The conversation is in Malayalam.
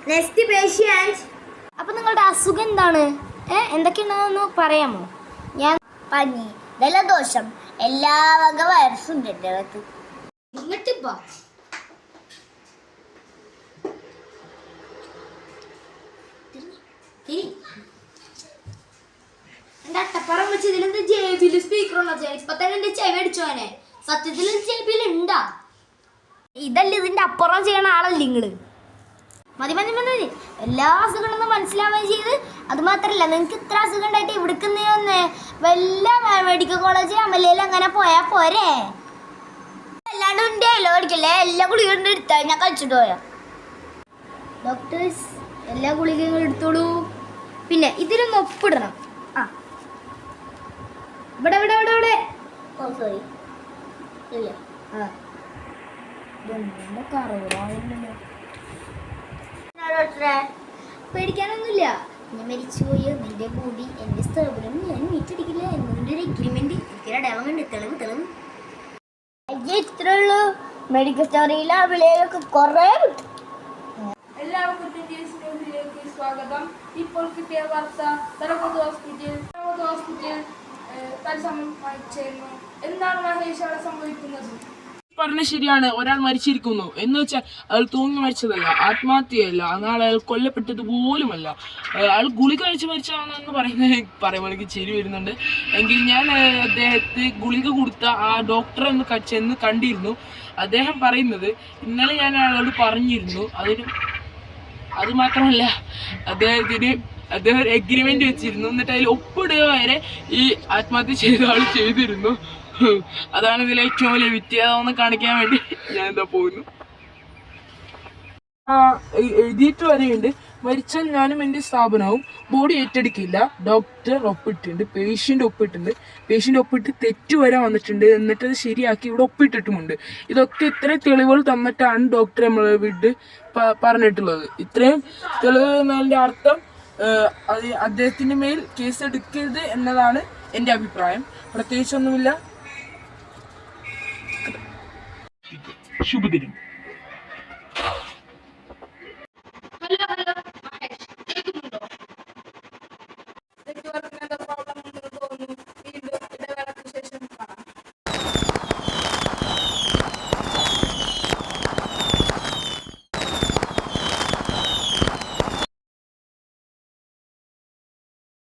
Next patient. അപ്പം നിങ്ങളുടെ അസുഖം എന്താണ്? എന്തൊക്കെയാണെന്ന് പറയാമോ? ഞാൻ പനി, ജലദോഷം, എല്ലാ വക വൈറസും ഉണ്ട് എൻ്റെ അകത്ത്. ഇങ്ങോട്ടിപ്പോ എന്റെ അട്ടപ്പറം വെച്ച് ഇതിലെന്ത് ജേബില് സ്പീക്കർ ഉള്ള ഇപ്പൊ തന്നെ എന്റെ ചെവി അടിച്ചോനെ. സത്യത്തിൽ ജേബിൽ ഉണ്ടാ? ഇതല്ല ഇതിന്റെ അപ്പുറം ചെയ്യണ ആളല്ല നിങ്ങള്. മതി മതി മതി, എല്ലാ അസുഖങ്ങളൊന്നും മനസ്സിലാവുകയും ചെയ്ത് അത് മാത്രല്ല നിങ്ങൾക്ക് ഇത്ര അസുഖം ഉണ്ടായിട്ട് ഇവിടുന്ന് വല്ല മെഡിക്കൽ കോളേജ് അമലയിൽ അങ്ങനെ പോയാ പോരെ. അല്ലാണ്ട് ഉണ്ട് എല്ലോ അടിക്കല്ലേ, എല്ലാ ഗുളികളും എടുത്താ ഞാൻ കഴിച്ചിട്ട് പോയാ. ഡോക്ടേഴ്സ് എല്ലാ ഗുളികകളും എടുത്തോളൂ. പിന്നെ ഇതിലൊന്ന് ഒപ്പിടണം. ഇവിടെ ഇവിടെ ഇവിടെ ഇവിടെ സോറി ഇല്ല. പേടിക്കാനൊന്നുമില്ല. ഞാൻ മരിച്ചുപോയോ നിന്റെ കൂടി എന്റെ സ്ഥാപനം ഞാൻ മീറ്റടിക്കില്ല എന്നതിന്റെ ഒരു എഗ്രിമെന്റ് ഇടവങ്ങണ്ട്. തെളിവ് തെളിവ് ഇത്രേ ഉള്ളൂ. മെഡിക്കൽ സ്റ്റോറിൽ ആ വിളയൊക്കെ കുറേ കിട്ടും. എല്ലാവർക്കും ന്യൂസിലേക്ക് സ്വാഗതം. ഇപ്പോൾ കിട്ടിയ വാർത്ത തലക്കോത്ത് ഹോസ്പിറ്റൽ തത്സമയമായി ചേരുന്നു. എന്താണ് മഹേഷ് അവിടെ സംഭവിക്കുന്നത്? പറഞ്ഞ ശരിയാണ്, ഒരാൾ മരിച്ചിരിക്കുന്നു. എന്ന് വെച്ചാൽ അയാൾ തൂങ്ങി മരിച്ചതല്ല, ആത്മഹത്യയല്ല, എന്നാൽ അയാൾ കൊല്ലപ്പെട്ടത് പോലുമല്ല. അയാൾ ഗുളിക കഴിച്ച് മരിച്ചതാണെന്ന് പറയുമ്പോൾ എനിക്ക് ചിരി വരുന്നുണ്ട്. എങ്കിൽ ഞാൻ അദ്ദേഹത്തെ ഗുളിക കൊടുത്ത ആ ഡോക്ടറെ ഒന്ന് ചെന്ന് കണ്ടിരുന്നു. അദ്ദേഹം പറയുന്നത് ഇന്നലെ ഞാൻ അയാളോട് പറഞ്ഞിരുന്നു. അത് മാത്രമല്ല അദ്ദേഹം ഒരു എഗ്രിമെന്റ് വെച്ചിരുന്നു. എന്നിട്ട് അതിൽ ഒപ്പിടുക വരെ ഈ ആത്മഹത്യ ചെയ്ത ആൾ ചെയ്തിരുന്നു. അതാണ് ഇതിലെ ഏറ്റവും വലിയ വ്യത്യാസം കാണിക്കാൻ വേണ്ടി ഞാൻ എന്താ പോകുന്നു. എഴുതിയിട്ട് വരെയുണ്ട്, മരിച്ചാൽ ഞാനും എൻ്റെ സ്ഥാപനവും ബോഡി ഏറ്റെടുക്കില്ല. ഡോക്ടർ ഒപ്പിട്ടുണ്ട്, പേഷ്യൻ്റ് ഒപ്പിട്ടുണ്ട്, പേഷ്യൻ്റ് ഒപ്പിട്ട് തെറ്റ് വരെ വന്നിട്ടുണ്ട്. എന്നിട്ട് അത് ശരിയാക്കി ഇവിടെ ഒപ്പിട്ടിട്ടുമുണ്ട്. ഇതൊക്കെ ഇത്രയും തെളിവുകൾ തന്നിട്ടാണ് ഡോക്ടർ നമ്മളെ വീട് പറഞ്ഞിട്ടുള്ളത്. ഇത്രയും തെളിവ് എന്നതിൻ്റെ അർത്ഥം അദ്ദേഹത്തിൻ്റെ മേൽ കേസ് എടുക്കരുത് എന്നതാണ് എൻ്റെ അഭിപ്രായം. പ്രത്യേകിച്ചൊന്നുമില്ല. ശുഭദിനം.